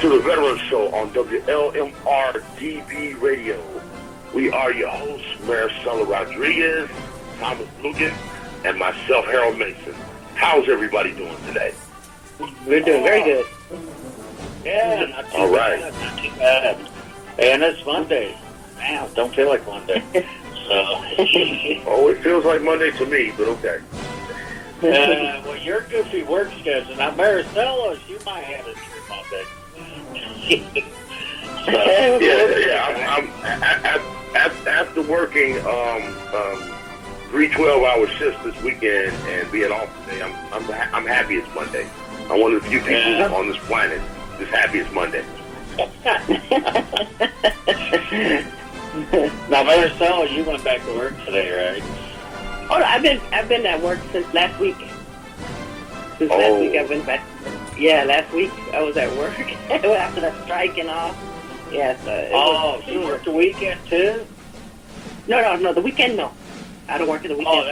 to the Veteran Show on WLMR DB Radio. We are your hosts, Maricela Rodriguez, Thomas Lugan, and myself, Harold Mason. How's everybody doing today? We're doing very good. Yeah, not too All bad, right. not too bad. And it's Monday. Man, don't feel like Monday. Oh, it feels like Monday to me, but okay. Well, your goofy work schedule. Now, Maricela, you might have it through Monday. I'm after working 3 12-hour shifts this weekend and being off today. I'm happy it's Monday. I'm one of the few people on this planet that's happy it's Monday. Now, Maricela, you went back to work today, right? Oh, I've been at work since last week. Last week I've been back. Yeah, last week I was at work after the strike and all. Yeah. So you worked the weekend too? No, the weekend no. I don't work in the weekend.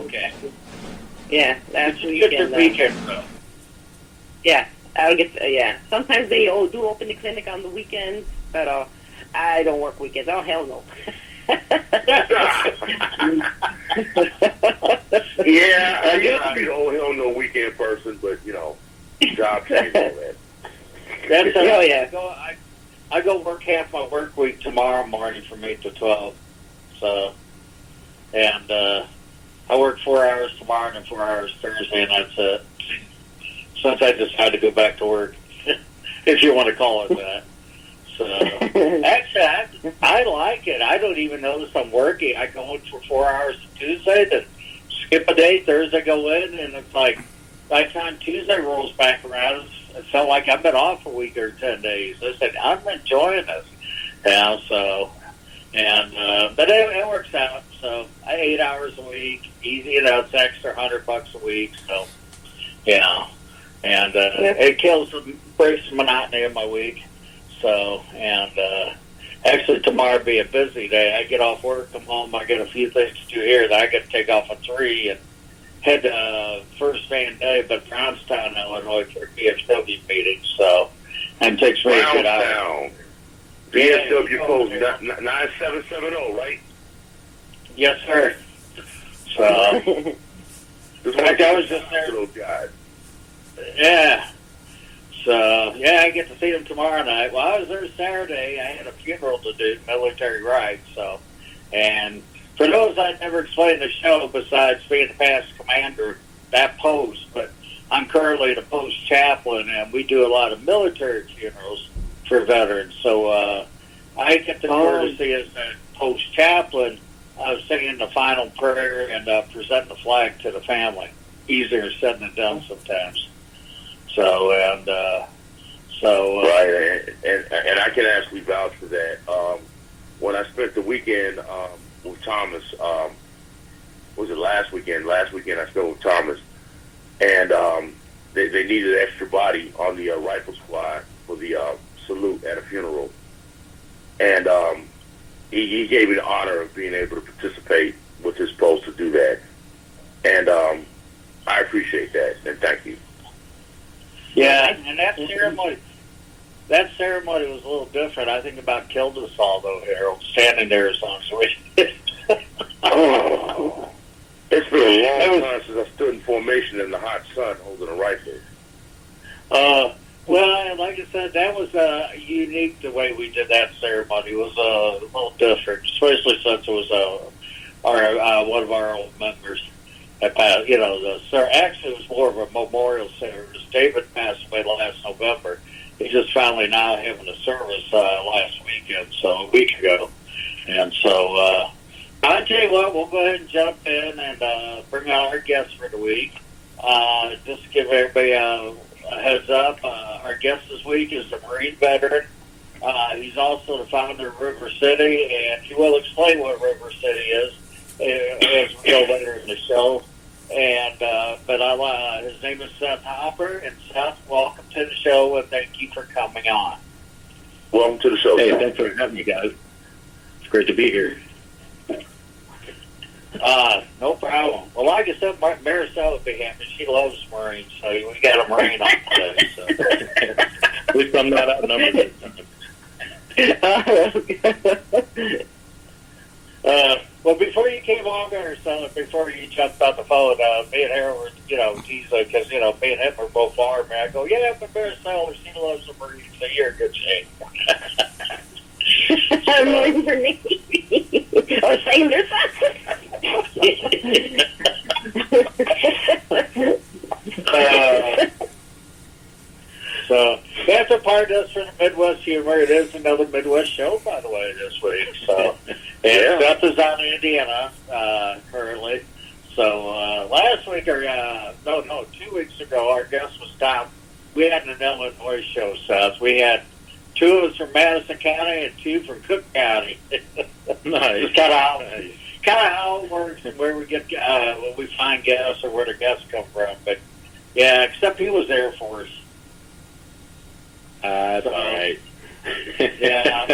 Okay. Yeah, last Just weekend. the weekend though. Yeah, I'll get. Yeah, sometimes they do open the clinic on the weekends, but I don't work weekends. Oh hell no. Yeah, I used to be the old hell no weekend person, but job changed all that. That's yeah. I go work half my work week tomorrow morning from 8 to 12. So, and I work 4 hours tomorrow and 4 hours Thursday, and that's it. Since I decided to go back to work, if you want to call it that. So, actually, I like it. I don't even notice I'm working. I go in for 4 hours Tuesday, then skip a day, Thursday go in, and it's like, by the time Tuesday rolls back around, it felt like I've been off a week or 10 days. I said, I'm enjoying this. Yeah, so, and, but it works out. So, 8 hours a week, easy, it's extra $100 a week, so, and it breaks the monotony of my week. So, and actually tomorrow will be a busy day. I get off work, come home, I got a few things to do here that I got to take off at 3 and head to First Van Day, but Brownstown, Illinois for a VFW meeting. So, and it takes me a good hour. VFW code 9770, right? Yes, sir. So, in fact, I was just there. Yeah. So, I get to see them tomorrow night. Well, I was there Saturday. I had a funeral to do, military rites. So, and for those I'd never explained the show besides being the past commander, that post, but I'm currently the post chaplain, and we do a lot of military funerals for veterans. So, I get the courtesy as a post chaplain of saying the final prayer and presenting the flag to the family. Easier said than done sometimes. So, right, and I can actually vouch for that. When I spent the weekend with Thomas, was it last weekend? Last weekend I spent with Thomas, and they needed an extra body on the rifle squad for the salute at a funeral, and he gave me the honor of being able to participate with his post to do that, and I appreciate that, and thank you. Yeah, and that ceremony was a little different. I think about killed us all, though, Harold, standing there as long as we It's been a long time since I stood in formation in the hot sun holding a rifle. Well, like I said, that was unique the way we did that ceremony. It was a little different, especially since it was one of our old members. Actually, it was more of a memorial service. David passed away last November. He just finally now having a service last weekend, so a week ago. And so, I'll tell you what, we'll go ahead and jump in and bring out our guest for the week. Just to give everybody a heads up, our guest this week is a Marine veteran. He's also the founder of River City, and he will explain what River City is as we go later in the show. And but his name is Seth Hopper, and Seth, welcome to the show, and thank you for coming on. Welcome to the show. Hey, thanks for having me, guys. It's great to be here. No problem. Well, like I said, Maricela would be happy. She loves Marines, so we got a Marine on today. So. At least I'm not outnumbered this time. Well, before you came on there, son, before you jumped on the phone, me and Harold were, teasing because, me and him are both firemen. I go, yeah, but Bear Sellers, he loves the Marines, so you're in good shape. I'm going for Navy. Or same this. So that's a part of us for the Midwest humor. It is another Midwest show, by the way, this week. So, and Seth is out in Indiana currently. So last week, 2 weeks ago, our guest was Tom. We had an Illinois show, Seth. We had 2 of us from Madison County and 2 from Cook County. Nice. It's kind of how it works and where we get when we find guests or where the guests come from. But yeah, except he was there for us. That's all right. Yeah,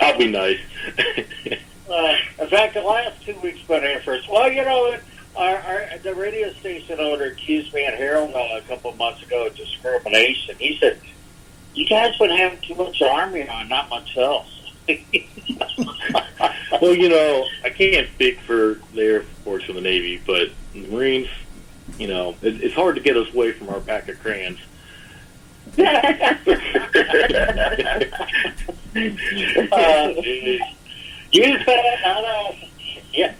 I'll be nice. in fact, the last 2 weeks been here for us. Well, the radio station owner accused me and Harold a couple of months ago of discrimination. He said, "You guys been having too much Army on, not much else." Well, I can't speak for the Air Force or the Navy, but the Marines, it's hard to get us away from our pack of crayons. You said, I know. Yeah.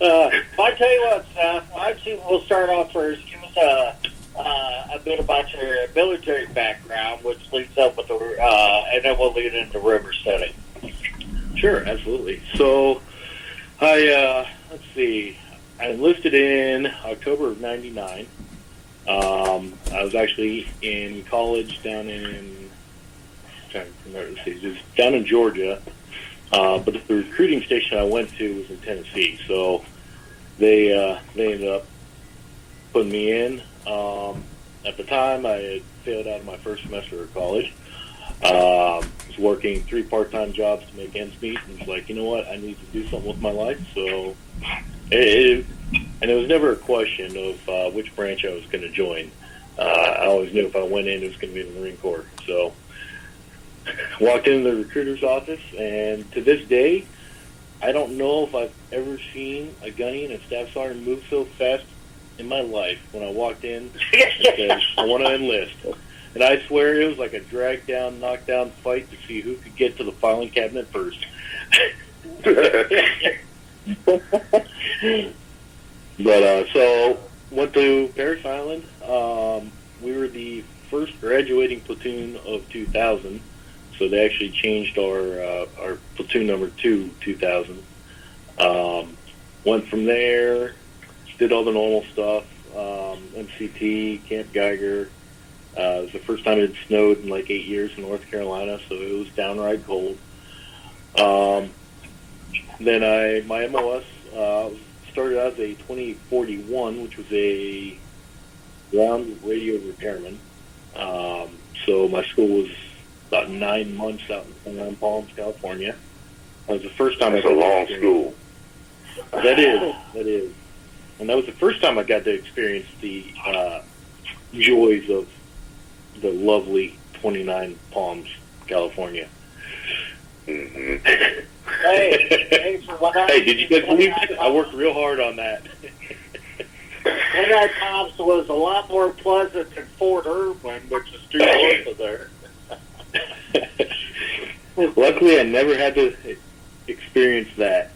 I tell you what, Seth, we'll start off first. Give us a bit about your military background, which leads up with and then we'll lead into river setting. Sure, absolutely. So, let's see. I enlisted in October of '99. I was actually in college down in Georgia, but the recruiting station I went to was in Tennessee. So they ended up putting me in. At the time, I had failed out of my first semester of college. Was working 3 part-time jobs to make ends meet, and was like, you know what, I need to do something with my life. So, it was never a question of which branch I was going to join. I always knew if I went in, it was going to be the Marine Corps. So, walked into the recruiter's office, and to this day, I don't know if I've ever seen a gunny and a staff sergeant move so fast in my life when I walked in and said, I want to enlist. And I swear it was like a drag-down, knockdown fight to see who could get to the filing cabinet first. But, so, went to Parris Island. We were the first graduating platoon of 2000. So they actually changed our platoon number to 2000. Went from there, did all the normal stuff, MCT, Camp Geiger. It was the first time it had snowed in like 8 years in North Carolina, so it was downright cold. Then my MOS started out as a 2041, which was a ground radio repairman. So my school was about 9 months out in Palms, California. That was the first time. That's a long school. That is. And that was the first time I got to experience the joys of the lovely 29 Palms, California. Mm-hmm. Hey, did you guys believe it? I worked real hard on that. 29 Palms was a lot more pleasant than Fort Irwin, which is too close to there. Luckily, I never had to experience that.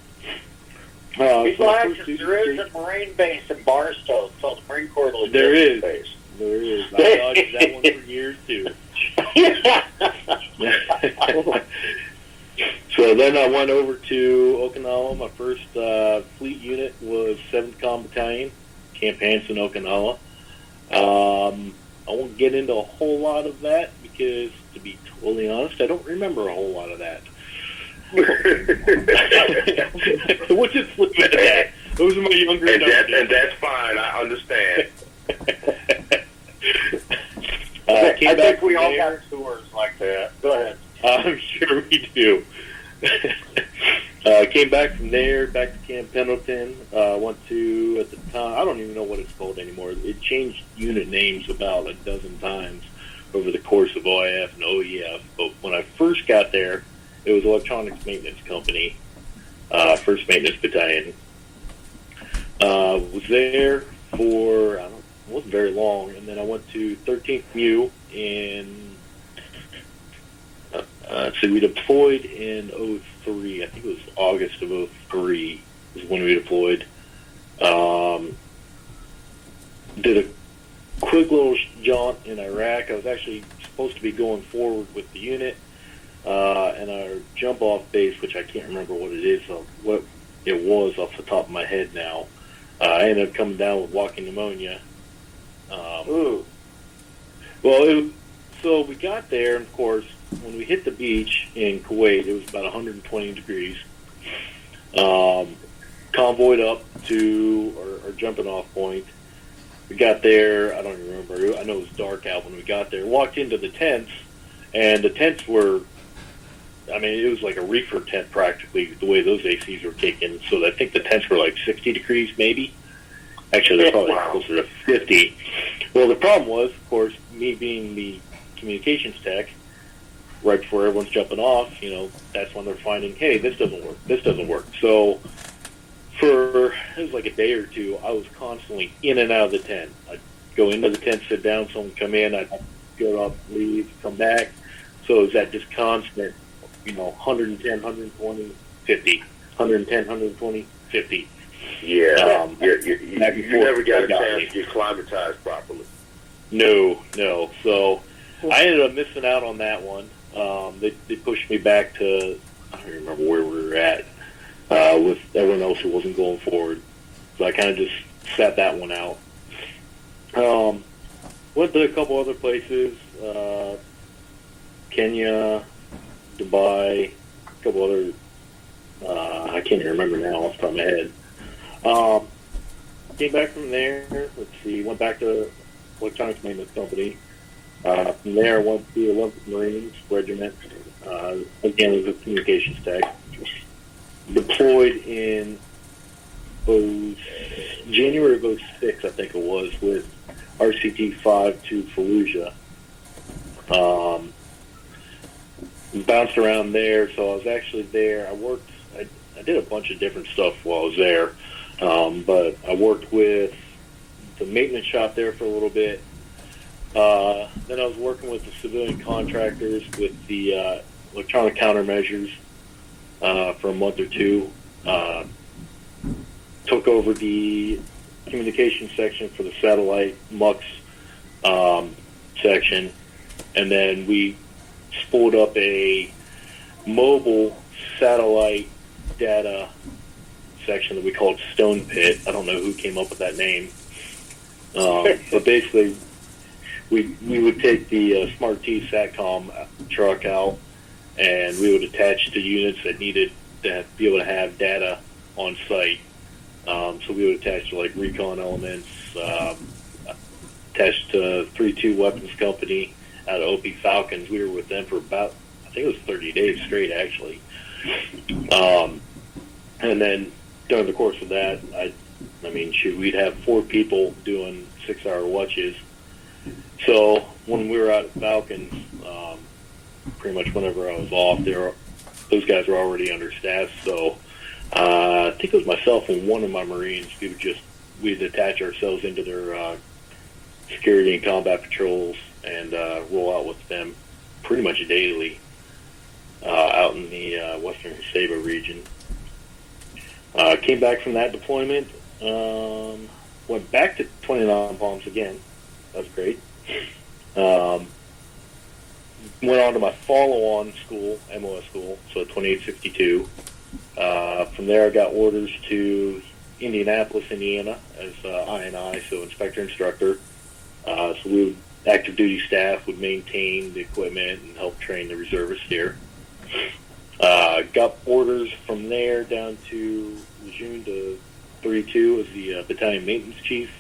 There is a Marine base in Barstow called the Marine Corps Logistics Base. There is. I dodged that one for years, too. So then I went over to Okinawa. My first fleet unit was 7th Com Battalion, Camp Hansen, Okinawa. I won't get into a whole lot of that because, to be totally honest, I don't remember a whole lot of that. We'll just leave it at that. Those are my younger days. And that's fine. I understand. I think we all got tours like that. Go ahead. I'm sure we do. Came back from there, back to Camp Pendleton. Went to, at the time, I don't even know what it's called anymore. It changed unit names about a dozen times over the course of OIF and OEF. But when I first got there, it was Electronics Maintenance Company, 1st Maintenance Battalion. Was there for, it wasn't very long, and then I went to 13th MU in, so we deployed in 03. I think it was August of 03 is when we deployed. Did a quick little jaunt in Iraq. I was actually supposed to be going forward with the unit, and our jump-off base, which I can't remember what it is, what it was off the top of my head now. I ended up coming down with walking pneumonia. So we got there, and of course, when we hit the beach in Kuwait, it was about 120 degrees. Convoyed up to our jumping off point. We got there, I don't even remember, I know it was dark out when we got there. Walked into the tents, and the tents were, it was like a reefer tent practically, the way those ACs were kicking. So I think the tents were like 60 degrees maybe. Actually, they're probably closer to 50. Well, the problem was, of course, me being the communications tech, right before everyone's jumping off, that's when they're finding, hey, this doesn't work. So it was like a day or two, I was constantly in and out of the tent. I'd go into the tent, sit down, someone would come in, I'd go up, leave, come back. So it was that just constant, 110, 120, 50, 110, 120, 50. Yeah, you never got a chance to get climatized properly. No. So I ended up missing out on that one. They pushed me back to, I don't remember where we were at, with everyone else who wasn't going forward. So I kind of just sat that one out. Went to a couple other places, Kenya, Dubai, a couple other, I can't even remember now off the top of my head. Came back from there, went back to Electronics Maintenance Company. From there, I went to the 11th Marines Regiment, again as a communications tech. Deployed in January of 06, I think it was, with RCT-5 to Fallujah. Bounced around there, so I was actually there. I did a bunch of different stuff while I was there, but I worked with the maintenance shop there for a little bit. Then I was working with the civilian contractors with the electronic countermeasures for a month or two. Took over the communication section for the satellite MUX section, and then we spooled up a mobile satellite data section that we called Stone Pit. I don't know who came up with that name, but basically we would take the Smart T SATCOM truck out, and we would attach to units that needed to be able to have data on site. So we would attach to like recon elements, attached to 3-2 Weapons Company out of OP Falcons. We were with them for about, I think it was 30 days straight actually. And then during the course of that, we'd have 4 people doing 6-hour watches. So when we were out at Falcons, pretty much whenever I was off, those guys were already understaffed. So I think it was myself and one of my Marines. We'd attach ourselves into their security and combat patrols and roll out with them pretty much daily out in the western Saba region. Came back from that deployment, went back to 29 Palms again. That was great. Went on to my follow-on school, MOS school, so 2862. From there, I got orders to Indianapolis, Indiana, as INI, so inspector instructor. So active duty staff would maintain the equipment and help train the reservists here. Got orders from there down to Lejeune to 32 as the battalion maintenance chief.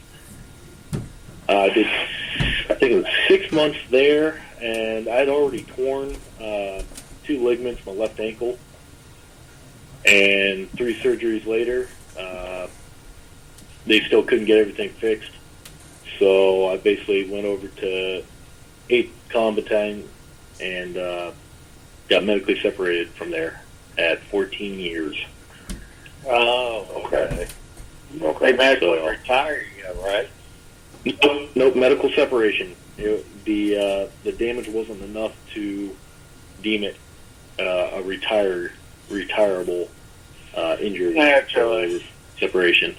I think it was 6 months there, and I'd already torn 2 ligaments, my left ankle. And 3 surgeries later, they still couldn't get everything fixed. So I basically went over to 8th Combatant and got medically separated from there at 14 years. Oh, okay. They medically retire you, right? Nope, medical separation. The damage wasn't enough to deem it a retirable injury. Naturally. Separation.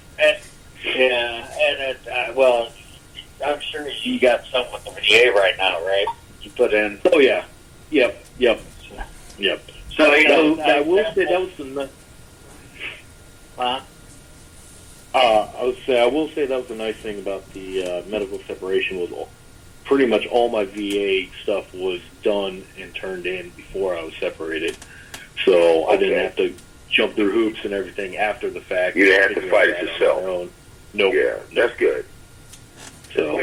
Well, I'm sure you got some with the VA right now, right? You put in. Oh yeah. Yep. So I will say that was the. I will say that was the nice thing about the medical separation was pretty much all my VA stuff was done and turned in before I was separated, so I didn't have to jump through hoops and everything after the fact. You didn't have to fight it yourself. Nope. Yeah, that's good. So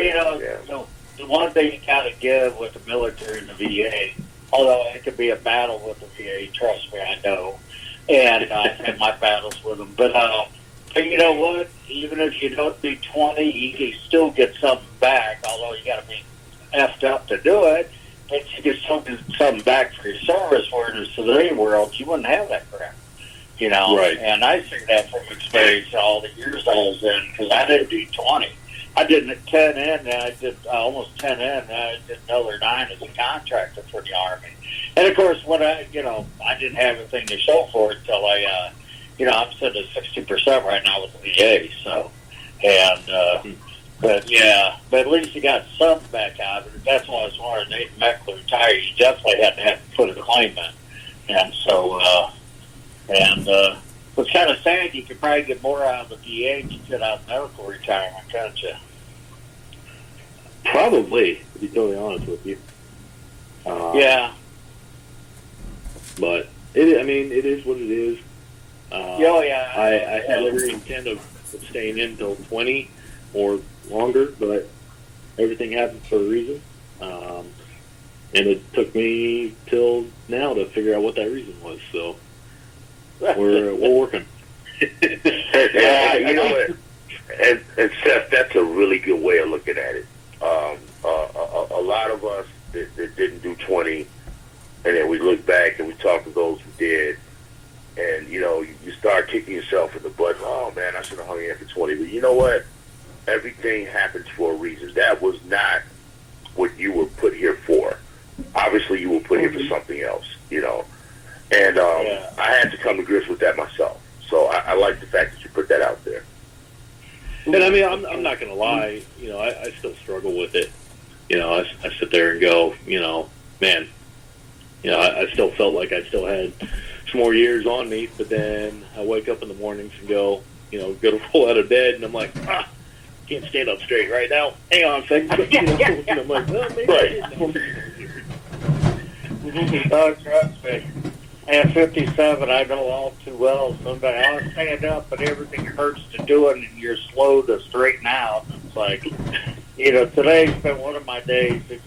so the one thing you gotta give with the military and the VA, although it could be a battle with the VA, trust me, I know, and I've had my battles with them, but you know what? Even if you don't do 20, you can still get something back, although you got to be effed up to do it. But you get something back for your service, where in the civilian world, you wouldn't have that crap. You know? Right. And I see that from experience all the years I was in, because I didn't do 20. I did 10 in, and I did almost 10 in, and I did another 9 as a contractor for the Army. And, of course, when I didn't have anything to show for it until I'm sitting at 60% right now with the VA, so, but at least you got some back out of it. That's why I was wanting Nate Meckler retire. You definitely had to put a claim in. And so, it's kind of sad. You could probably get more out of the VA than you could out of medical retirement, couldn't you? probably, to be totally honest with you. Yeah. But it is what it is. I had every intent of staying in until 20 or longer, but everything happens for a reason. And it took me till now to figure out what that reason was. So we're working. You know what? And Seth, that's a really good way of looking at it. A lot of us that didn't do 20, and then we look back and we talk to those who did, and you start kicking yourself in the butt. Oh man, I should have hung in for 20. But you know what? Everything happens for a reason. That was not what you were put here for. Obviously, you were put here for something else. And I had to come to grips with that myself. So I like the fact that you put that out there. And I'm not going to lie. I still struggle with it. I sit there and go, man, I still felt like I still had some more years on me. But then I wake up in the mornings and go to roll out of bed, and I'm like, can't stand up straight right now. Hang on a second. And I'm like, well, maybe I didn't. Oh, trust me. At 57, I know all too well. Somebody, I'll stand up, but everything hurts to do it, and you're slow to straighten out. It's like, today's been one of my days. It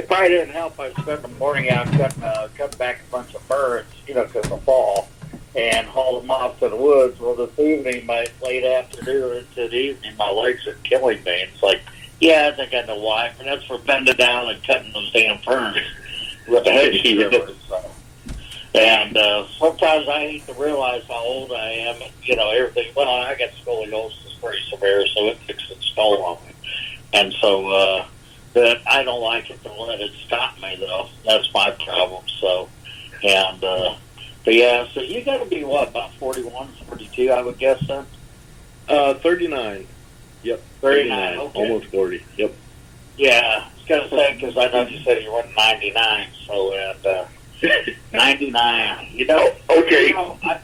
probably didn't help. I spent the morning out cutting back a bunch of birds, because of the fall, and hauled them off to the woods. Well, this evening, late afternoon into the evening, my legs are killing me. It's like, I think I know why. And that's for bending down and cutting those damn ferns with the hedge trimmers. So. And sometimes I hate to realize how old I am. Everything. Well, I got scoliosis pretty severe, so it takes its toll on me. And so, but I don't like it to let it stop me, though. That's my problem. So, and but so you got to be what, about 41, 42, I would guess then. 39. Yep. 39. Okay. Almost 40. Yep. Yeah, I was gonna say because I know you said you were 99, so and. 99. Okay. I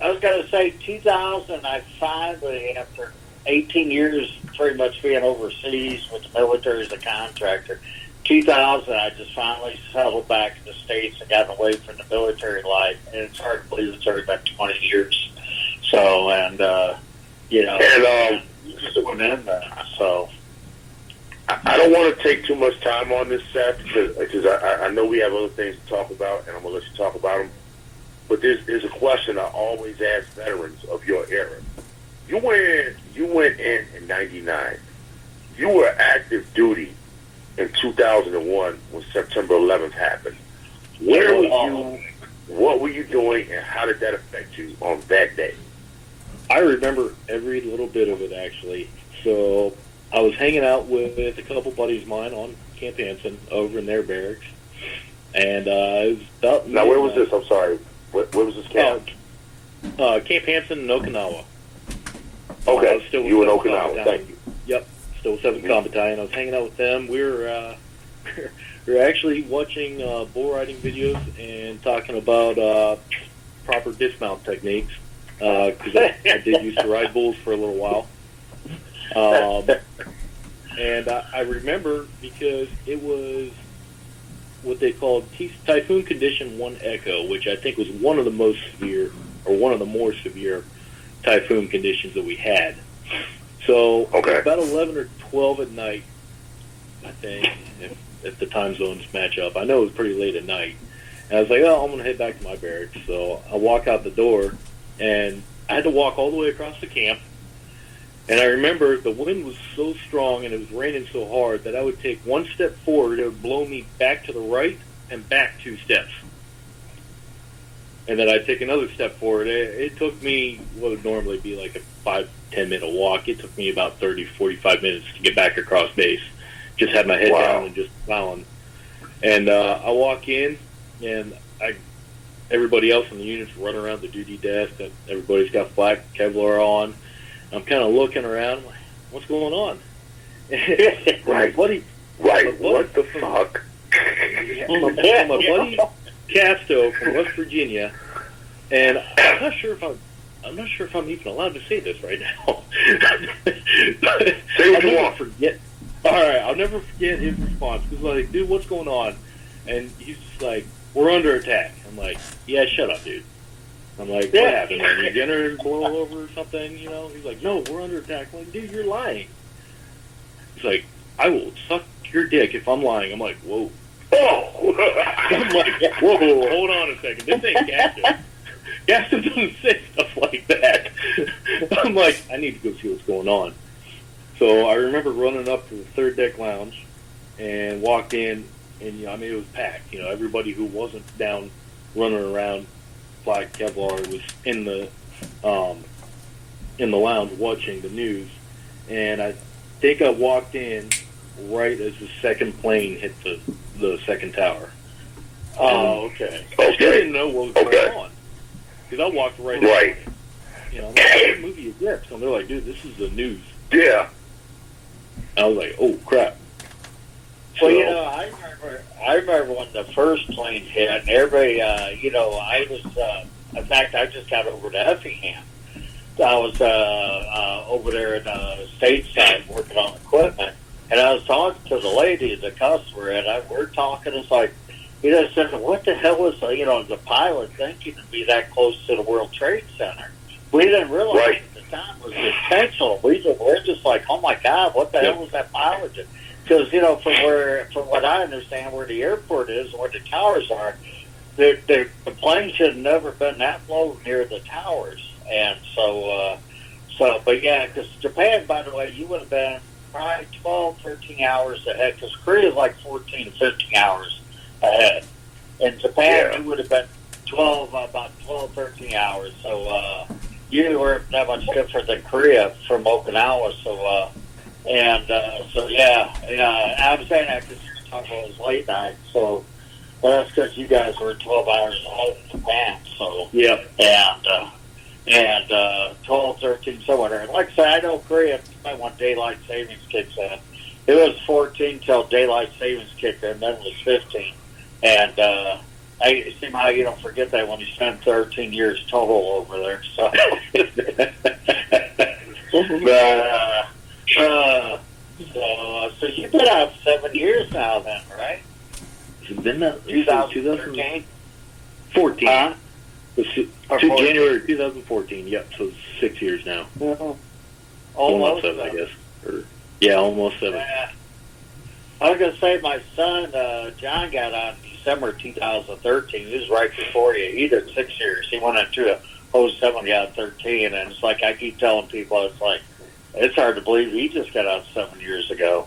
was going to say 2000. I finally, after 18 years, pretty much being overseas with the military as a contractor, 2000, I just finally settled back in the States and got away from the military life. And it's hard to believe it's already been 20 years. So, and just went in there. So. I don't want to take too much time on this, Seth, because I know we have other things to talk about, and I'm going to let you talk about them. but there's a question I always ask veterans of your era. You went in '99. You were active duty in 2001 when September 11th happened. Where were you? What were you doing, and how did that affect you on that day? I remember every little bit of it, actually. So I was hanging out with a couple buddies of mine on Camp Hansen over in their barracks. And it was about... Now, where was this? I'm sorry. Where was this camp? Camp Hansen in Okinawa. Okay, you in Okinawa. Thank you. Yep, still 7th Combat Battalion. I was hanging out with them. We were actually watching bull riding videos and talking about proper dismount techniques. Because I did used to ride bulls for a little while. And I remember because it was what they called Typhoon Condition 1 Echo, which I think was one of the most severe, or one of the more severe typhoon conditions that we had. So about 11 or 12 at night, I think, if the time zones match up. I know it was pretty late at night. And I was like, oh, I'm going to head back to my barracks. So I walk out the door, and I had to walk all the way across the camp. And I remember the wind was so strong and it was raining so hard that I would take one step forward, it would blow me back to the right and back 2 steps. And then I'd take another step forward. It took me what would normally be like a 5-10 minute walk. It took me about 30-45 minutes to get back across base. Just had my head down and just plowing. And I walk in, and everybody else in the unit's running around the duty desk. And everybody's got black Kevlar on. I'm kind of looking around, like, what's going on? Right. What the fuck? My buddy Casto from West Virginia, and I'm not sure if I'm even allowed to say this right now. Say what you want. I'll never forget his response. He was like, dude, what's going on? And he's just like, we're under attack. I'm like, yeah, shut up, dude. I'm like, what happened? Are you generators blow over or something? You know? He's like, no, we're under attack. I'm like, dude, you're lying. He's like, I will suck your dick if I'm lying. I'm like, whoa. Oh! I'm like, whoa, hold on a second. This ain't Gaston. Gaston doesn't say stuff like that. I'm like, I need to go see what's going on. So I remember running up to the third deck lounge and walked in, and I mean, it was packed. You know, everybody who wasn't down running around black Kevlar was in the lounge watching the news, and I think I walked in right as the second plane hit the second tower. Oh, okay. I still didn't know what was going on because I walked right in. You know, I'm like, what movie is this? And they're like, dude, this is the news. Yeah. And I was like, oh crap. Well, you know, I remember when the first plane hit, and everybody, I was, in fact, I just got over to Effingham. I was over there at stateside working on equipment, and I was talking to the lady, the customer, and we're talking, it's like, said, what the hell was, the pilot thinking to be that close to the World Trade Center? We didn't realize at the time it was intentional. We're just like, oh my God, what the hell was that pilot doing? Because, from what I understand, where the airport is, where the towers are, the plane should have never been that low near the towers. And but yeah, because Japan, by the way, you would have been probably 12, 13 hours ahead, because Korea is like 14 to 15 hours ahead. In Japan, you would have been about 12, 13 hours. So you weren't that much different than Korea from Okinawa. So, I'm saying that because you're talking about his late night. So, that's because you guys were 12 hours ahead in Japan. So, and 12, 13, somewhere there. Like I said, I know Korea, when daylight savings kicks in, it was 14 till daylight savings kicked in, then it was 15. And I see how you don't forget that when you spend 13 years total over there. So, so you've been out 7 years now, then, right? It's been that 2013, 14. January 2014. Yep, so 6 years now. Almost 7, I guess. Almost 7. I was going to say my son, John, got out in December 2013. He was right before you. He did 6 years. He went into a 07, got 13. And it's like I keep telling people, it's like, it's hard to believe he just got out 7 years ago.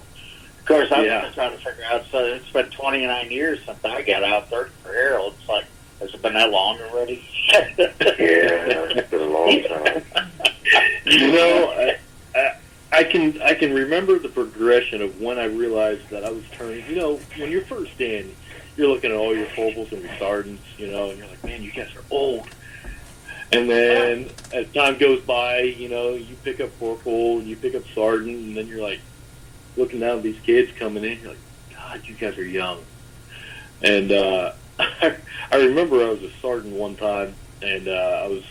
Of course, I'm trying to figure out, so it's been 29 years since I got out 30 for Harold. It's like, has it been that long already? Yeah, it's been a long time. You know, I can remember the progression of when I realized that I was turning. You know, when you're first in, you're looking at all your corporals and your sergeants, you know, and you're like, man, you guys are old. And then as time goes by, you know, you pick up corporal, you pick up sergeant, and then you're like looking down at these kids coming in. You're like, God, you guys are young. And I remember I was a sergeant one time, and I was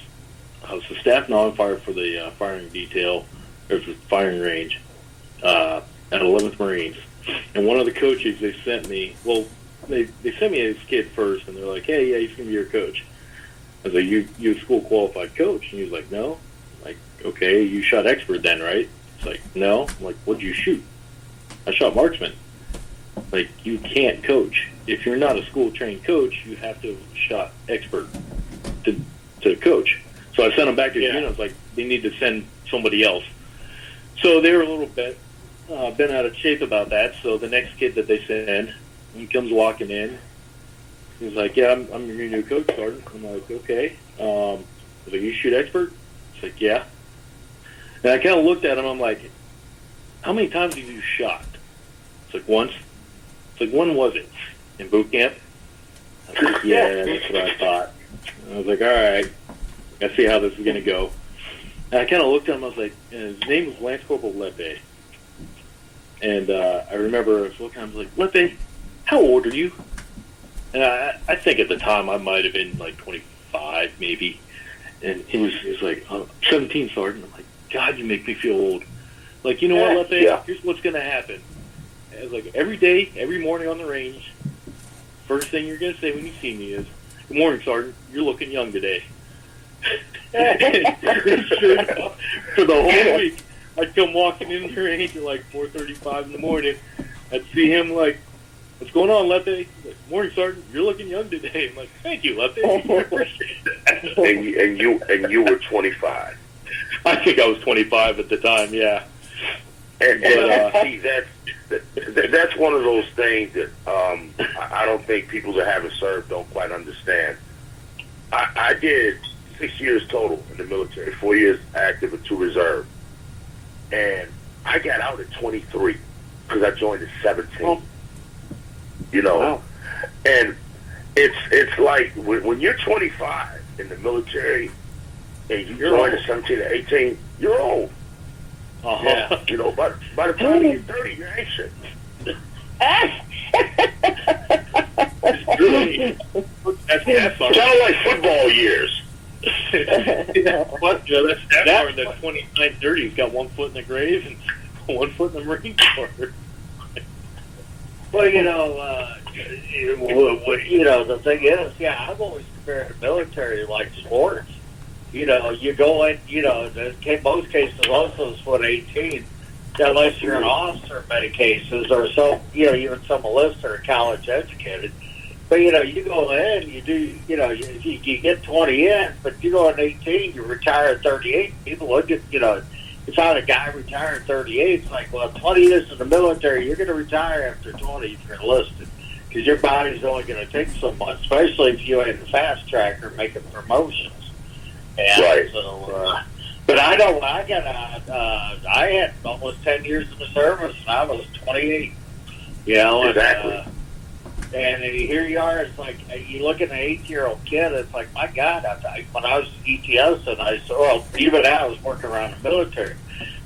the staff non-fire for the firing detail, or the firing range at 11th Marines. And one of the coaches they sent me, well, they sent me this kid first, and they're like, hey, yeah, he's going to be your coach. I was like, you a school qualified coach? And he was like, no. I'm like, okay, you shot expert then, right? It's like, no. I'm like, what'd you shoot? I shot marksman. Like, you can't coach. If you're not a school-trained coach, you have to have shot expert to coach. So I sent them back to the unit. I was like, they need to send somebody else. So they were a little bit bent out of shape about that. So the next kid that they send, he comes walking in. He's like, yeah, I'm your new coach, Sergeant. I'm like, okay. I was like, you shoot expert? He's like, yeah. And I kind of looked at him. I'm like, how many times have you shot? It's like, once. It's like, when was it? In boot camp? I was like, yeah, that's what I thought. And I was like, all right. I see how this is going to go. And I kind of looked at him. I was like, and his name was Lance Corporal Lepe. And I remember I was looking at him. I was like, Lepe, how old are you? And I think at the time I might have been like 25, maybe. And he was like, 17, Sergeant. I'm like, God, you make me feel old. Like, you know what, Lepe? Here's what's going to happen. And I was like, every day, every morning on the range, first thing you're going to say when you see me is, good morning, Sergeant. You're looking young today. Sure enough, for the whole week, I'd come walking in the range at like 4:35 in the morning. I'd see him like, what's going on, Lepe? He's like, morning, Sergeant. You're looking young today. I'm like, thank you, Lepe. I appreciate that. And you were 25. I think I was 25 at the time. Yeah. And see, that's one of those things that I don't think people that haven't served don't quite understand. I did 6 years total in the military, 4 years active and 2 reserve. And I got out at 23 because I joined at 17. You know, wow. And it's like when you're 25 in the military and you join at 17 or 18, you're old. Yeah. You know, by the time you get 30, you're anxious. Really, that's kind of like football years. What? You know, that's that 29, 30. He's got 1 foot in the grave and 1 foot in the Marine Corps. Well, you know, the thing is, I've always compared the military like sports. You know, you go in, you know, in most cases also is what 18, unless you're an officer in many cases, or so, you know, even some enlisted or college educated. But, you know, you go in, you do, you know, you get 20 in, but you go in 18, you retire at 38. People look at, you know, you find a guy retiring at 38, it's like, well, 20 years in the military, you're going to retire after 20 if you're enlisted, because your body's only going to take so much, especially if you ain't a fast track or making promotions. And right. So, but I know when I got out, I had almost 10 years in the service, and I was 28. You know, exactly. And here you are, it's like, you look at an 8-year-old kid, it's like, my God, when I was ETS, and I said, well, even I was working around the military.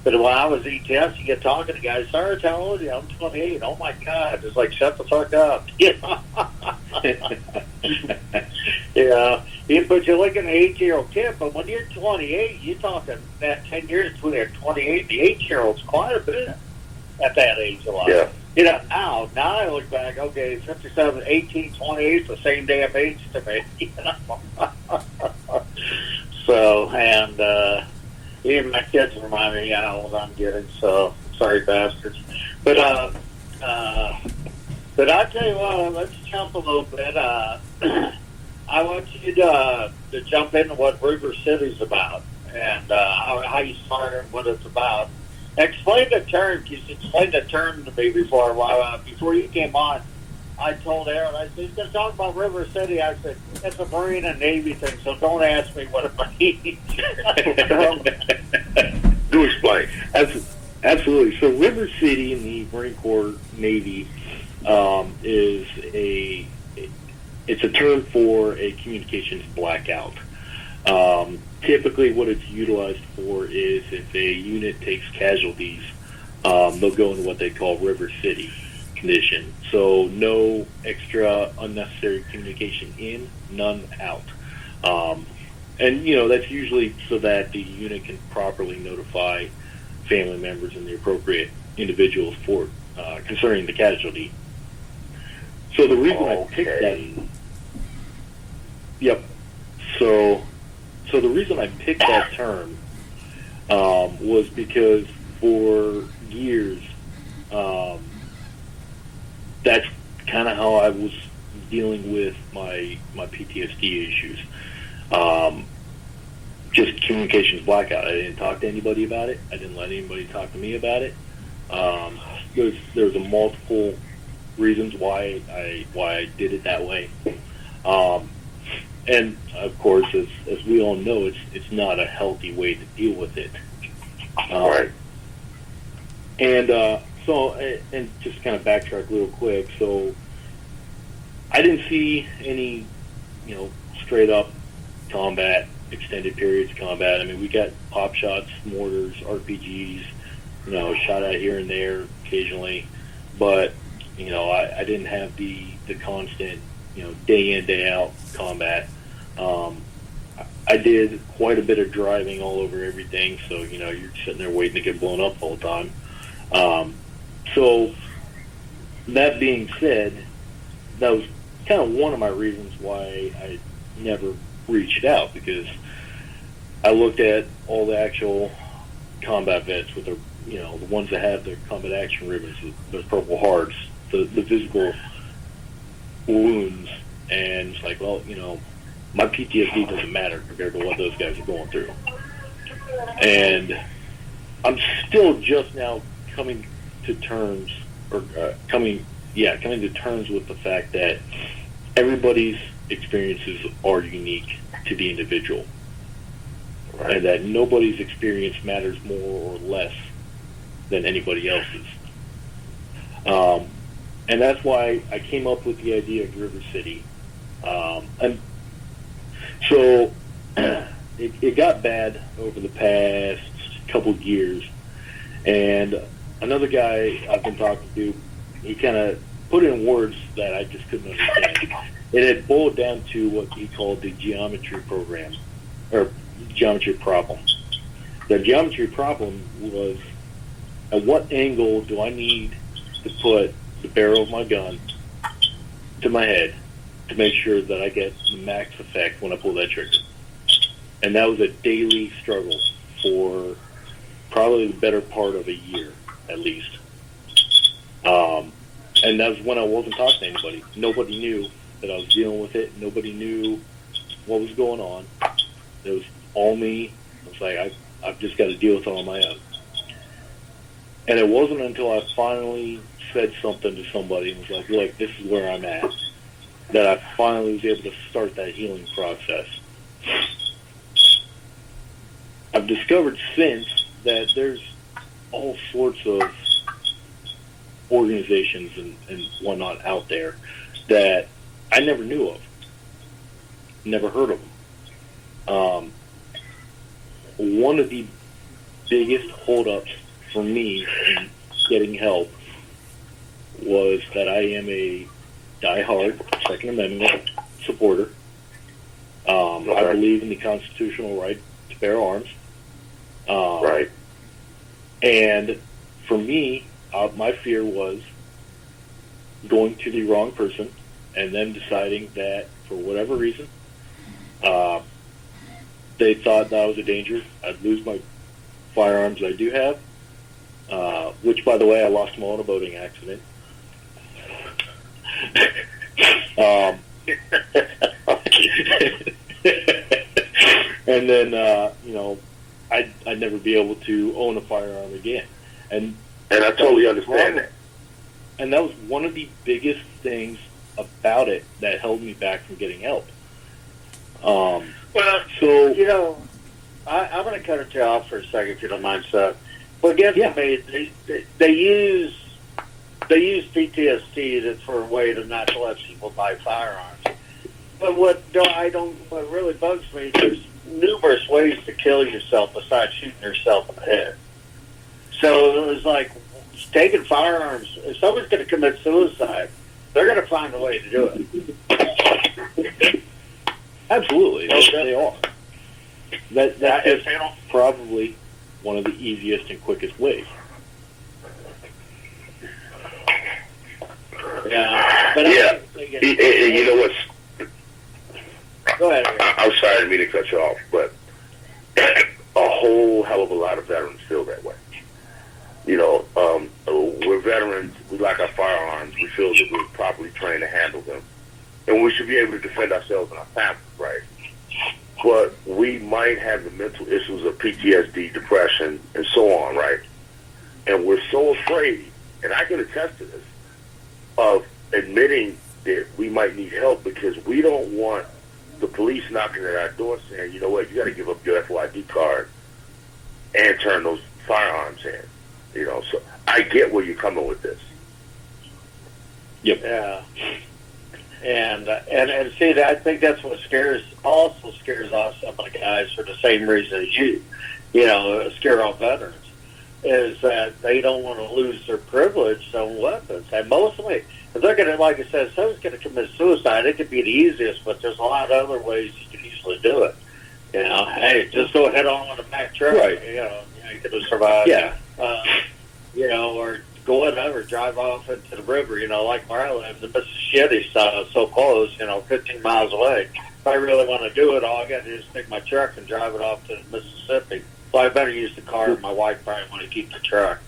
But when I was ETS, you get talking to guys, sorry, how old are you? I'm 28. Oh, my God. It's like, shut the fuck up. But you look at an 8-year-old kid, but when you're 28, you're talking that 10 years between that 28 and the 8-year-old's quite a bit at that age of life. Yeah. You know, now I look back, okay, 57, 18, 28, the same damn age to me. You know? So, and even my kids remind me how old I'm getting, so sorry bastards. But But I'll tell you what, let's jump a little bit. I want you to jump into what River City's about and how you started, what it's about. Explain the term. You explained the term to me before you came on. I told Aaron, I said, he's going to talk about River City. I said, it's a Marine and Navy thing, so don't ask me what it means. Do explain. Absolutely. So River City in the Marine Corps Navy it's a term for a communications blackout. Typically what it's utilized for is if a unit takes casualties, they'll go into what they call River City condition. So no extra unnecessary communication in, none out. And, that's usually so that the unit can properly notify family members and the appropriate individuals for concerning the casualty. So the reason I picked that... Yep. So the reason I picked that term was because for years, that's kind of how I was dealing with my PTSD issues. Just communications blackout. I didn't talk to anybody about it. I didn't let anybody talk to me about it. There's a multiple reasons why I did it that way. And of course, as we all know, it's not a healthy way to deal with it. Right. And and just kind of backtrack real quick. So I didn't see any, straight up combat, extended periods of combat. I mean, we got pop shots, mortars, RPGs, shot at here and there occasionally, but I didn't have the constant, day in, day out combat. I did quite a bit of driving all over everything, so you're sitting there waiting to get blown up all the time. So that being said, that was kind of one of my reasons why I never reached out, because I looked at all the actual combat vets with the ones that have their combat action ribbons, the Purple Hearts, the physical wounds, and it's like, well, my PTSD doesn't matter compared to what those guys are going through. And I'm still just now coming to terms with the fact that everybody's experiences are unique to the individual. Right. And that nobody's experience matters more or less than anybody else's. And that's why I came up with the idea of River City. And so it got bad over the past couple of years, and another guy I've been talking to, he kind of put it in words that I just couldn't understand. It had boiled down to what he called the geometry program, or geometry problem. The geometry problem was, at what angle do I need to put the barrel of my gun to my head to make sure that I get the max effect when I pull that trigger? And that was a daily struggle for probably the better part of a year, at least. And that was when I wasn't talking to anybody. Nobody knew that I was dealing with it. Nobody knew what was going on. It was all me. I was like, I've just got to deal with it on my own. And it wasn't until I finally said something to somebody and was like, look, this is where I'm at, that I finally was able to start that healing process. I've discovered since that there's all sorts of organizations and whatnot out there that I never knew of, never heard of them. One of the biggest holdups for me in getting help was that I am a diehard Second Amendment supporter. I believe in the constitutional right to bear arms. Right. And for me, my fear was going to the wrong person and then deciding that for whatever reason, they thought that I was a danger. I'd lose my firearms I do have, which, by the way, I lost them all in a boating accident. And then, I'd never be able to own a firearm again. And I totally understand that. And that was one of the biggest things about it that held me back from getting help. Well, I'm going to cut you off for a second, if you don't mind, Seth. Well, guess what? They use PTSD for a way to not to let people buy firearms. But what really bugs me, there's numerous ways to kill yourself besides shooting yourself in the head. So it was like taking firearms. If someone's going to commit suicide, they're going to find a way to do it. Absolutely, they are. That is probably one of the easiest and quickest ways. Yeah, but you know what's? Go ahead. I'm sorry, I didn't mean to cut you off, but a whole hell of a lot of veterans feel that way. We're veterans. We like our firearms. We feel that we're properly trained to handle them, and we should be able to defend ourselves and our families, right? But we might have the mental issues of PTSD, depression, and so on, right? And we're so afraid, and I can attest to this, of admitting that we might need help because we don't want the police knocking at our door saying, you know what, you got to give up your FYD card and turn those firearms in. So I get where you're coming with this. Yep. Yeah. And see, I think that's what scares us, some of the guys, for the same reason as you. Scare off veterans is that they don't want to lose their privilege on weapons. And mostly, if they're going to, like I said, if someone's going to commit suicide, it could be the easiest, but there's a lot of other ways you can easily do it. Hey, just go head on with a Mack truck. Right. You could have survived. Yeah. Or go whatever, drive off into the river. Like where I live, the Mississippi side is so close. 15 miles away. If I really want to do it, all I got to do is take my truck and drive it off to Mississippi. Well, I better use the car. My wife probably want to keep the truck.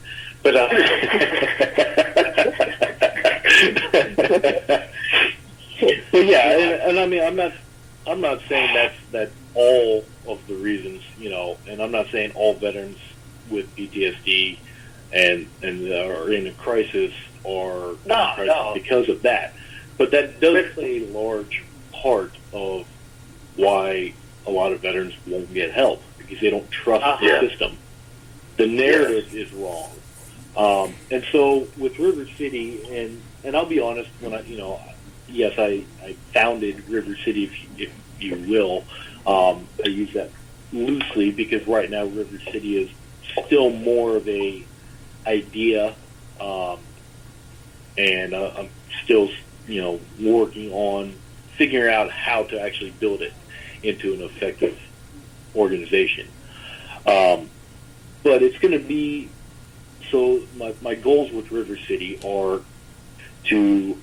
But yeah, and I mean, I'm not saying that's all of the reasons, and I'm not saying all veterans with PTSD and are in a crisis or because of that, but that does play a large part of why a lot of veterans won't get help because they don't trust the system. The narrative is wrong. And so with River City, and I'll be honest, when I founded River City, if you will. I use that loosely because right now River City is still more of a idea, and I'm still, working on figuring out how to actually build it into an effective organization. But it's going to be, so my goals with River City are to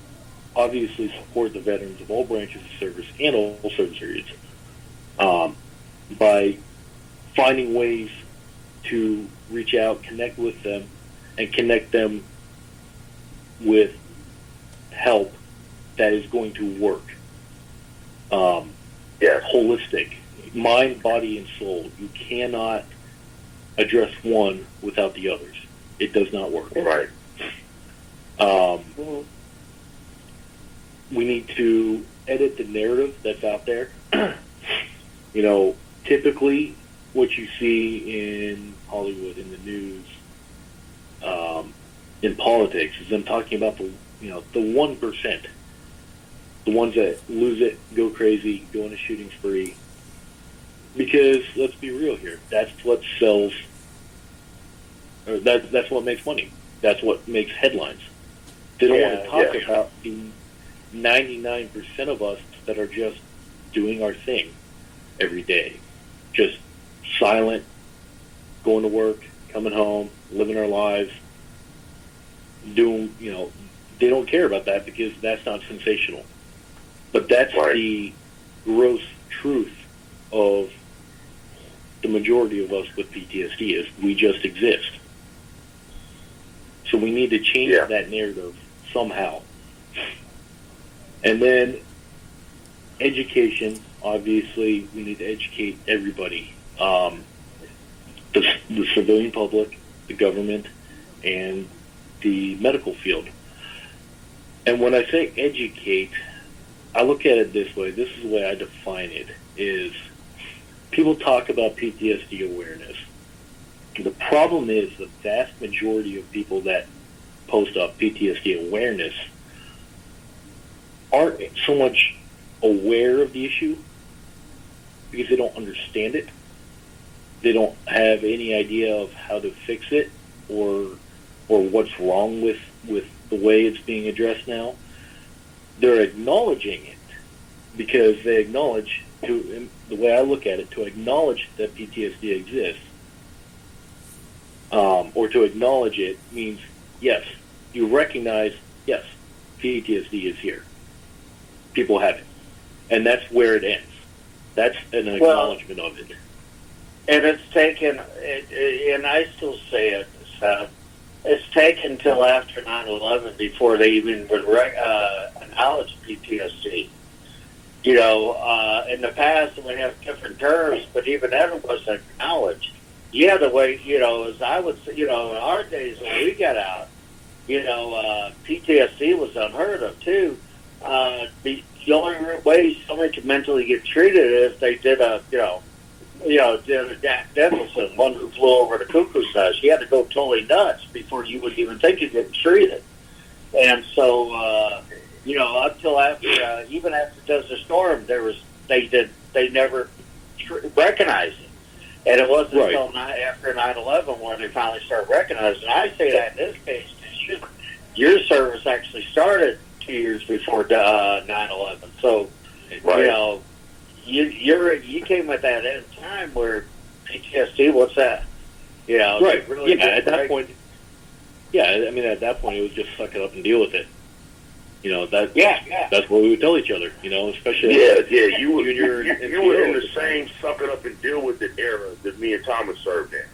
obviously support the veterans of all branches of service and all service areas by finding ways to reach out, connect with them, and connect them with help that is going to work. Holistic, mind, body, and soul. You cannot address one without the others. It does not work. Right. We need to edit the narrative that's out there. Typically what you see in Hollywood, in the news, in politics, is them talking about the 1%, the ones that lose it, go crazy, go on a shooting spree. Because let's be real here, that's what sells. Or that's what makes money. That's what makes headlines. They don't want to talk about the 99% of us that are just doing our thing every day, just silent, going to work, coming home, living our lives, doing, they don't care about that because that's not sensational. But that's the gross truth of the majority of us with PTSD is we just exist. So we need to change that narrative somehow. And then education. Obviously, we need to educate everybody, the civilian public, the government, and the medical field. And when I say educate, I look at it this way. This is the way I define it, is people talk about PTSD awareness. The problem is the vast majority of people that post up PTSD awareness aren't so much aware of the issue because they don't understand it. They don't have any idea of how to fix it or what's wrong with the way it's being addressed now. They're acknowledging it because they acknowledge, the way I look at it, to acknowledge that PTSD exists, or to acknowledge it means, yes, you recognize, yes, PTSD is here. People have it. And that's where it ends. That's an acknowledgement of it. And it's taken, and I still say it, it's taken till after 9/11 before they even would acknowledge PTSD. You know, in the past, we have different terms, but even then it wasn't acknowledged. Yeah, the way, you know, as I would say, you know, in our days when we got out, you know, PTSD was unheard of, too. The only way somebody could mentally get treated is if they did did a Jack Nicholson, one who flew over the cuckoo's nest. You had to go totally nuts before you would even think of getting treated. And so, you know, until after, even after Desert Storm, they never recognized it. And it wasn't until after 9/11 when they finally started recognizing it. I say that in this case, your service actually started 2 years before 9/11. So, you know, you came at that end time where PTSD, what's that? You know, really at that point. Yeah, I mean, at that point, it was just suck it up and deal with it. You know, that's what we would tell each other. You know, especially you were in the same suck it up and deal with it era that me and Thomas served in.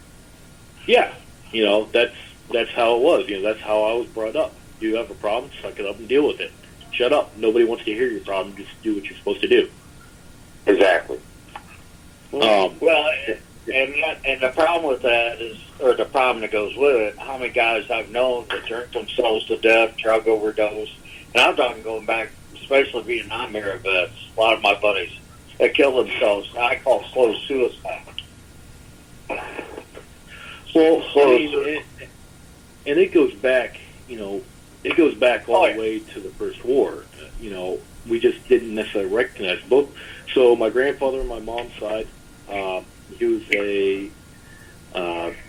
Yeah, you know, that's how it was. You know, that's how I was brought up. You have a problem, suck it up and deal with it. Shut up. Nobody wants to hear your problem. Just do what you're supposed to do. Exactly. And the problem with that is, or the problem that goes with it, how many guys I've known that drink themselves to death, drug overdose, and I'm talking going back, especially Vietnam era vets, a lot of my buddies that kill themselves, I call slow suicide. Well, and it goes back, you know, all the way to the first war. You know, we just didn't necessarily recognize both. So my grandfather on my mom's side, he was a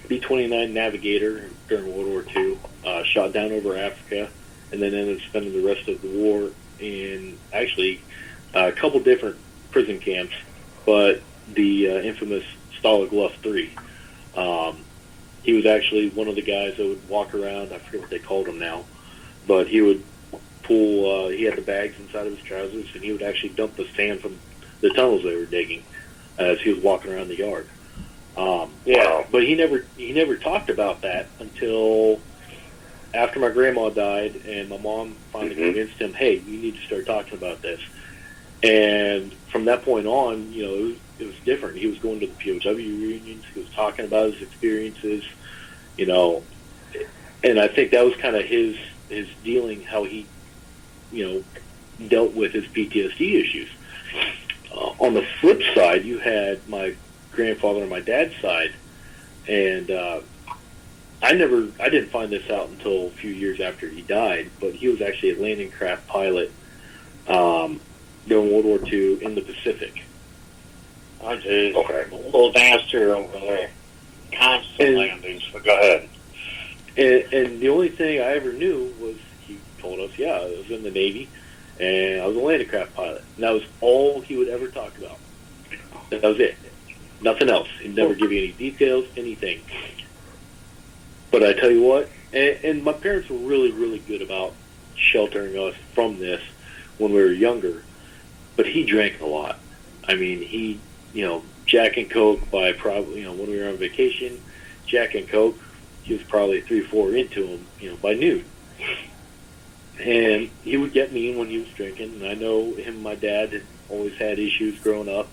B-29 navigator during World War II, shot down over Africa, and then ended up spending the rest of the war in actually a couple different prison camps, but the infamous Stalag Luft 3. He was actually one of the guys that would walk around, I forget what they called him now, but he would pull, he had the bags inside of his trousers, and he would actually dump the sand from the tunnels they were digging as he was walking around the yard. But he never talked about that until after my grandma died, and my mom finally convinced him, hey, you need to start talking about this. And from that point on, you know, it was different. He was going to the POW reunions. He was talking about his experiences, you know, and I think that was kind of his dealing, how he, you know, dealt with his PTSD issues. On the flip side, you had my grandfather on my dad's side, and I didn't find this out until a few years after he died, but he was actually a landing craft pilot during World War II in the Pacific. Oh, geez. Okay. A little faster over there. Constant landings, but go ahead. And the only thing I ever knew was he told us, I was in the Navy, and I was a landing craft pilot. And that was all he would ever talk about. That was it. Nothing else. He'd never give you any details, anything. But I tell you what, and my parents were really, really good about sheltering us from this when we were younger, but he drank a lot. I mean, he, you know, Jack and Coke by probably, you know, when we were on vacation, Jack and Coke, he was probably 3 or 4 into them, you know, by noon. And he would get mean when he was drinking. And I know him and my dad had always had issues growing up.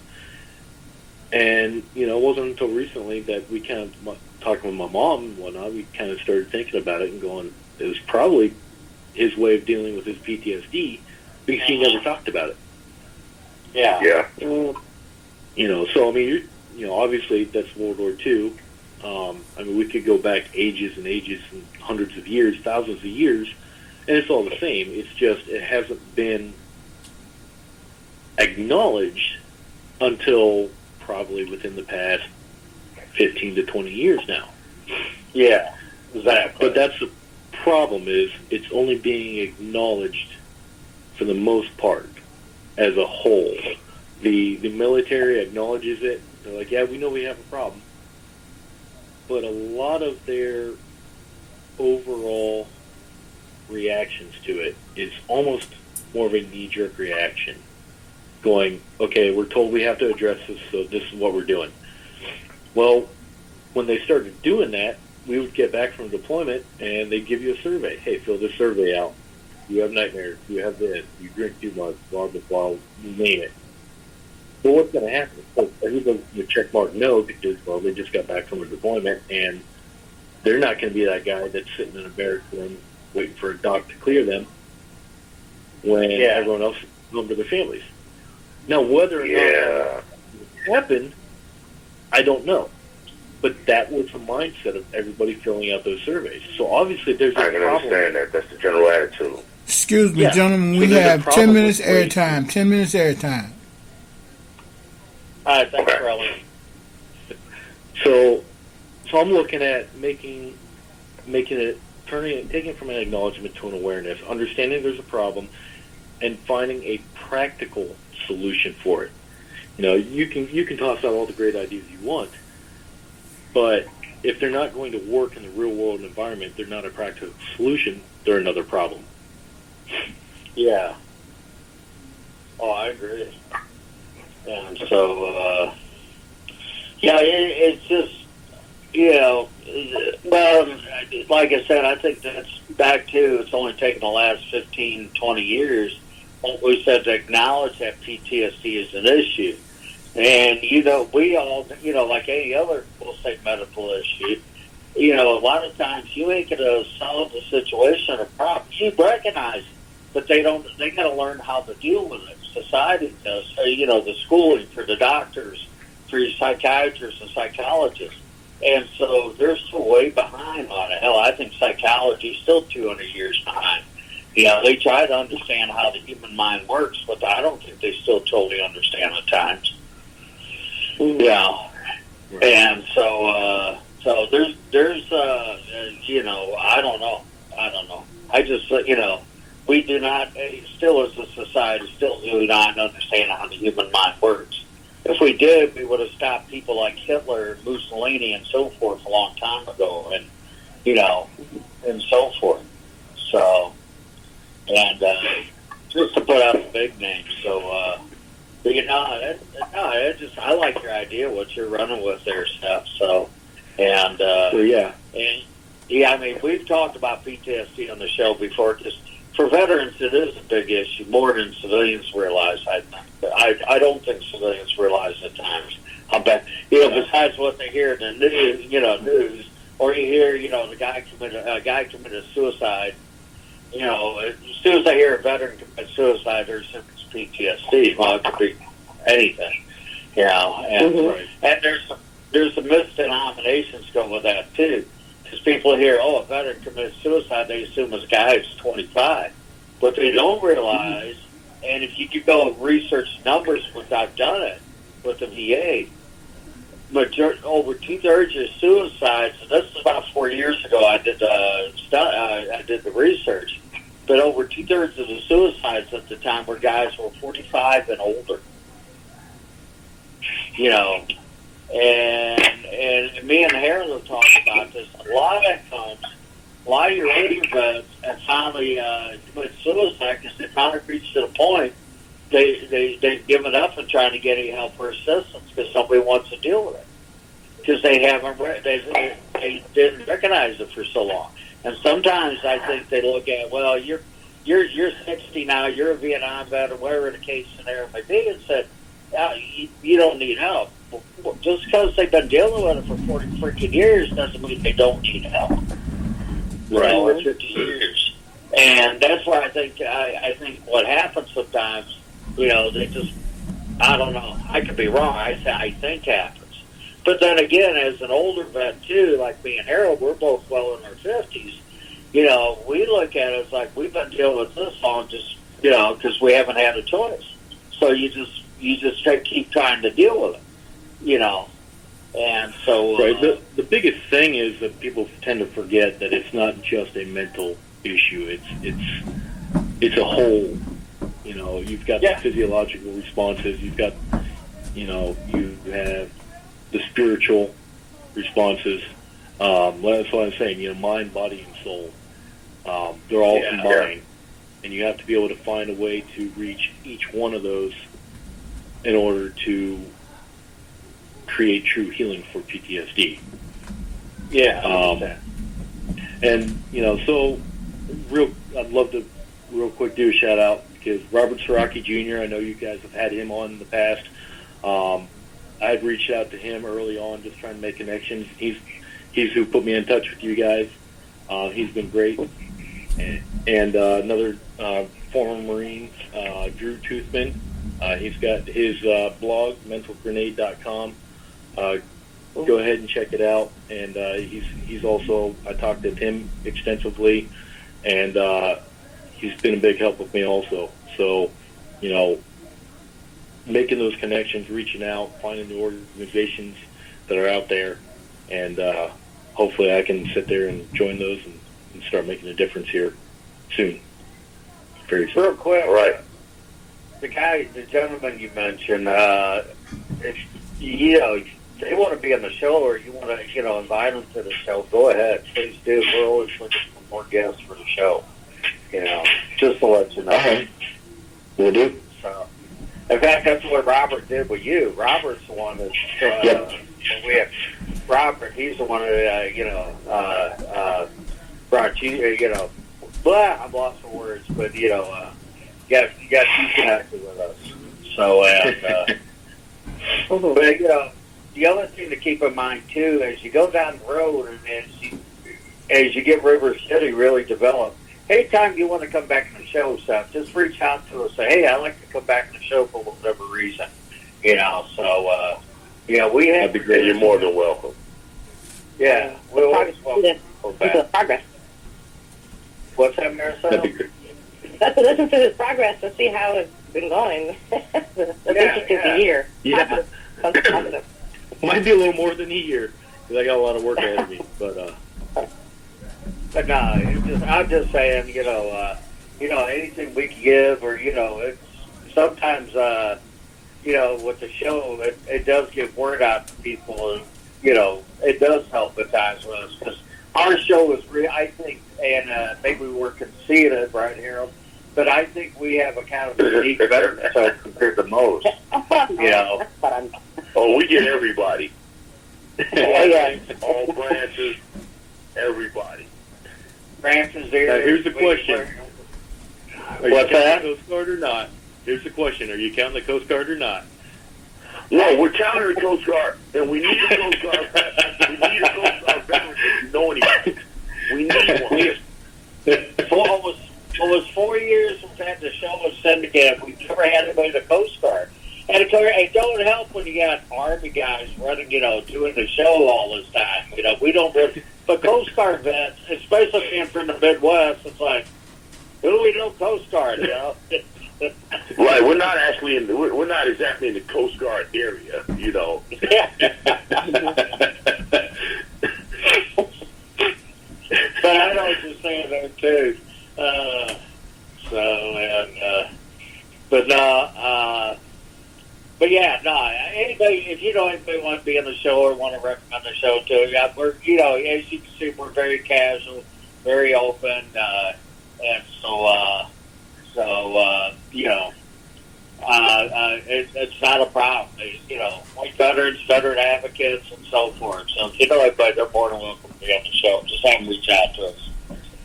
And, it wasn't until recently that we kind of, talking with my mom and whatnot, we kind of started thinking about it and going, it was probably his way of dealing with his PTSD because he never talked about it. Yeah. Yeah. So, I mean, obviously that's World War II. I mean, we could go back ages and ages and hundreds of years, thousands of years, and it's all the same. It's just it hasn't been acknowledged until probably within the past 15 to 20 years now. Yeah, exactly. But that's the problem, is it's only being acknowledged for the most part as a whole. The military acknowledges it. They're like, yeah, we know we have a problem. But a lot of their overall reactions to it is almost more of a knee-jerk reaction. Going, okay, we're told we have to address this, so this is what we're doing. Well, when they started doing that, we would get back from deployment, and they'd give you a survey. Hey, fill this survey out. You have nightmares. You have this. You drink too much. Blah, blah, blah. You name it. Well, what's going to happen? So everybody's going to check mark no because, well, they just got back from a deployment, and they're not going to be that guy that's sitting in a barracks room waiting for a doc to clear them when everyone else is home to their families. Now, whether or not that happened, I don't know. But that was the mindset of everybody filling out those surveys. So obviously there's a problem. I can understand that. That's the general attitude. Excuse me, gentlemen. We have 10 minutes airtime. 10 minutes airtime. All right, thanks, Carly. So I'm looking at making it, taking it from an acknowledgement to an awareness, understanding there's a problem, and finding a practical solution for it. You can toss out all the great ideas you want, but if they're not going to work in the real world environment, they're not a practical solution. They're another problem. Yeah. Oh, I agree. And so, it's just, well, like I said, I think that's back to, it's only taken the last 15, 20 years, like we said, to acknowledge that PTSD is an issue. And, we all, like any other, we'll say, medical issue, a lot of times you ain't going to solve the situation or problem. You recognize it, but they got to learn how to deal with it. Society does, the schooling for the doctors, for your psychiatrists and psychologists. And so they're still way behind on it. Hell, I think psychology is still 200 years behind. They try to understand how the human mind works, but I don't think they still totally understand at times. Yeah. Right. And so there's I don't know. I just, we do not, still as a society, still do not understand how the human mind works. If we did, we would have stopped people like Hitler, Mussolini, and so forth a long time ago, and so forth. So, and just to put out the big names. So, I like your idea, what you're running with there, Steph. So, and I mean, we've talked about PTSD on the show before. Just for veterans, it is a big issue, more than civilians realize. I don't think civilians realize at times how bad. Besides what they hear in the news, or you hear, a guy committed suicide. As soon as I hear a veteran commit suicide, there's PTSD. Well, it could be anything, and there's some misdenominations going with that too. Because people hear, a veteran committed suicide, they assume this guy is 25. But they don't realize, and if you could go and research numbers, which I've done it with the VA, over 2/3 of suicides, and this is about 4 years ago, I did the research, but over 2/3 of the suicides at the time were guys who were 45 and older. And me and Harold have talked about this. A lot of your older vets have finally committed suicide because they finally reached to the point they've given up and trying to get any help or assistance because somebody wants to deal with it because they didn't recognize it for so long. And sometimes I think they look at, well, you're you're 60 now, you're a Vietnam vet or whatever the case scenario may be, and said, you don't need help. Well, just because they've been dealing with it for 40 freaking years doesn't mean they don't need help. Right. Or 50 years. And that's why I think what happens sometimes, they just, I don't know, I could be wrong, I think happens. But then again, as an older vet too, like me and Harold, we're both well in our 50s, we look at it as like we've been dealing with this long just, because we haven't had a choice. So you just keep trying to deal with it, and so... Right. The biggest thing is that people tend to forget that it's not just a mental issue. It's a whole, you've got the physiological responses, you've got, you have the spiritual responses. That's what I'm saying, mind, body, and soul. They're all combined. And you have to be able to find a way to reach each one of those in order to create true healing for PTSD. Yeah. And, so I'd love to real quick do a shout out because Robert Siraki Jr., I know you guys have had him on in the past. I had reached out to him early on just trying to make connections. He's who put me in touch with you guys. He's been great. And another former Marine, Drew Toothman. He's got his blog, mentalgrenade.com. Go ahead and check it out. And he's also, I talked to him extensively, and he's been a big help with me also. So, making those connections, reaching out, finding the organizations that are out there, and hopefully I can sit there and join those and start making a difference here soon. Very soon. Real quick, Right. The gentleman you mentioned, if they want to be on the show or you want to, invite them to the show, go ahead. Please do. We're always looking for more guests for the show. Just to let you know. Okay. Will do. So, in fact, that's what Robert did with you. Robert's the one that we have. Robert, he's the one that brought you. I'm lost for words, but got you connected with us. So, but the other thing to keep in mind too, as you go down the road and as you get River City really developed, anytime you want to come back to the show, Seth, just reach out to us. Say, hey, I'd like to come back to the show for whatever reason. So we have. That'd be great. You're more than welcome. Yeah, we'll always welcome back. Progress. What's that, Marisol? That'd be great. Let's listen to his progress and see how it's been going. That's interesting to hear. Yeah. Positive. Might be a little more than a year because I got a lot of work ahead of me. But no, I'm just saying, anything we can give, or it's sometimes, with the show, it does get word out to people, and it does help at times with us because our show is really, I think, and maybe we're conceited, right, Harold? But I think we have a kind of unique better show compared to most. Oh, we get everybody. All branches, everybody. Branches there. Now, here's the question. Are you What's counting that? the Coast Guard or not? Here's the question. Are you counting the Coast Guard or not? No, we're counting the Coast Guard, and we need a Coast Guard. We need a Coast Guard veteran if you know anybody. We need one. Almost 4 years since I had the show with Syndicate, we've never had anybody in the Coast Guard. And it don't help when you got Army guys running, doing the show all this time. We don't really, but Coast Guard vets, especially being from the Midwest, it's like, who do we know Coast Guard, Right, we're not actually we're not exactly in the Coast Guard area, But I know what you're saying there too. But yeah, no. Anybody, if you know anybody want to be on the show or want to recommend the show to, we're as you can see, we're very casual, very open, and it's not a problem. Like veterans, veteran advocates, and so forth. So if you know anybody, they're more than welcome to be on the show. Just have them reach out to us.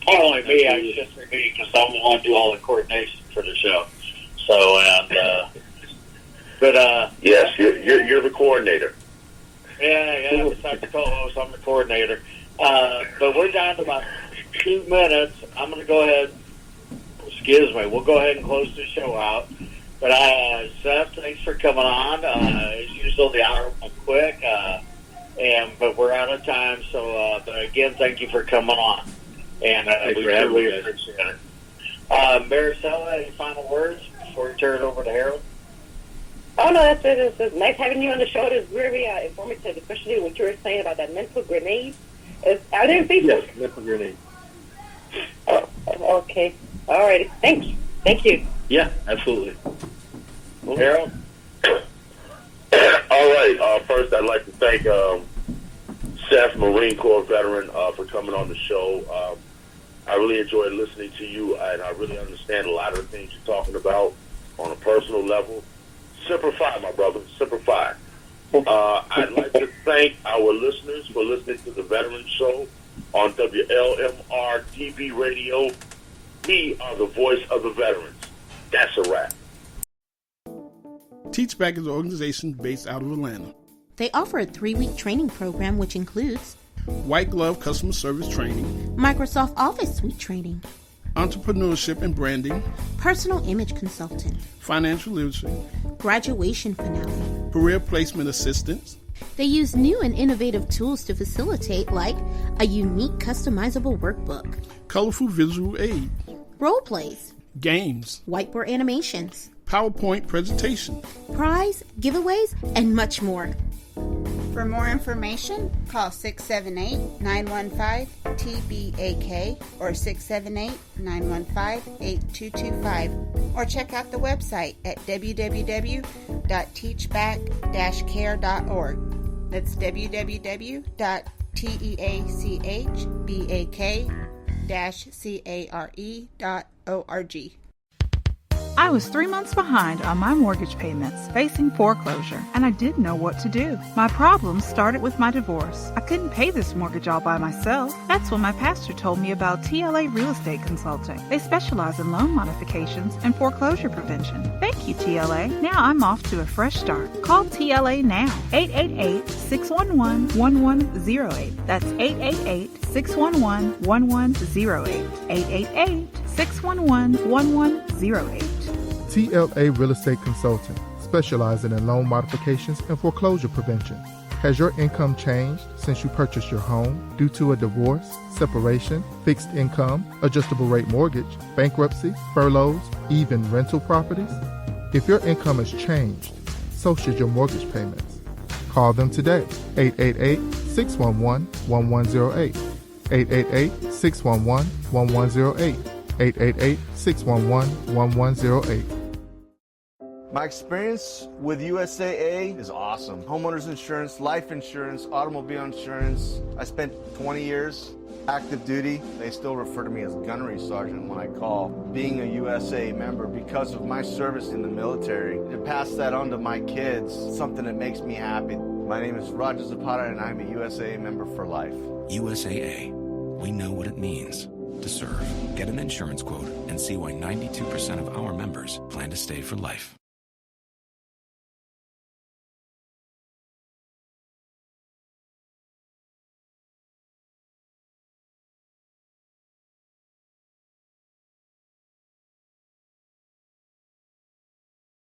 Only me. I was just for me because I want to do all the coordination for the show. So, yes, you're the coordinator. Yeah, besides the co-host, I'm the coordinator. But we're down to about 2 minutes. I'm going to go ahead. Excuse me. We'll go ahead and close the show out. But Seth, thanks for coming on. As usual, the hour went quick, but we're out of time. So, but again, thank you for coming on, and we really appreciate it. Maricela, any final words before we turn it over to Harold? Oh, no, that's it. It's nice having you on the show. It was very informative, especially what you were saying about that mental grenade. Are there people? Yes, mental grenade. Oh, okay. All right. Thank you. Yeah, absolutely. Well, Harold? All right. First, I'd like to thank Seth, Marine Corps veteran, for coming on the show. I really enjoyed listening to you, and I really understand a lot of the things you're talking about on a personal level. Simplify, my brother. Simplify. I'd like to thank our listeners for listening to the Veteran Show on WLMR TV radio. We are the voice of the veterans. That's a wrap. Teach Back is an organization based out of Atlanta. They offer a 3-week training program which includes white glove customer service training, Microsoft Office Suite training, entrepreneurship and branding, personal image consultant, financial literacy, graduation finale, career placement assistance. They use new and innovative tools to facilitate, like a unique customizable workbook, colorful visual aids, role plays, games, whiteboard animations, PowerPoint presentation, prize, giveaways, and much more. For more information, call 678-915-TBAK or 678-915-8225 or check out the website at www.teachback-care.org. That's www.teachback-care.org. I was 3 months behind on my mortgage payments, facing foreclosure, and I didn't know what to do. My problems started with my divorce. I couldn't pay this mortgage all by myself. That's when my pastor told me about TLA Real Estate Consulting. They specialize in loan modifications and foreclosure prevention. Thank you, TLA. Now I'm off to a fresh start. Call TLA now. 888-611-1108. That's 888-611-1108. 888-611-1108. TLA Real Estate Consultant, specializing in loan modifications and foreclosure prevention. Has your income changed since you purchased your home due to a divorce, separation, fixed income, adjustable rate mortgage, bankruptcy, furloughs, even rental properties? If your income has changed, so should your mortgage payments. Call them today, 888-611-1108, 888-611-1108, 888-611-1108. My experience with USAA is awesome. Homeowners insurance, life insurance, automobile insurance. I spent 20 years active duty. They still refer to me as gunnery sergeant when I call. Being a USAA member, because of my service in the military, to pass that on to my kids, something that makes me happy. My name is Roger Zapata, and I'm a USAA member for life. USAA. We know what it means to serve. Get an insurance quote and see why 92% of our members plan to stay for life.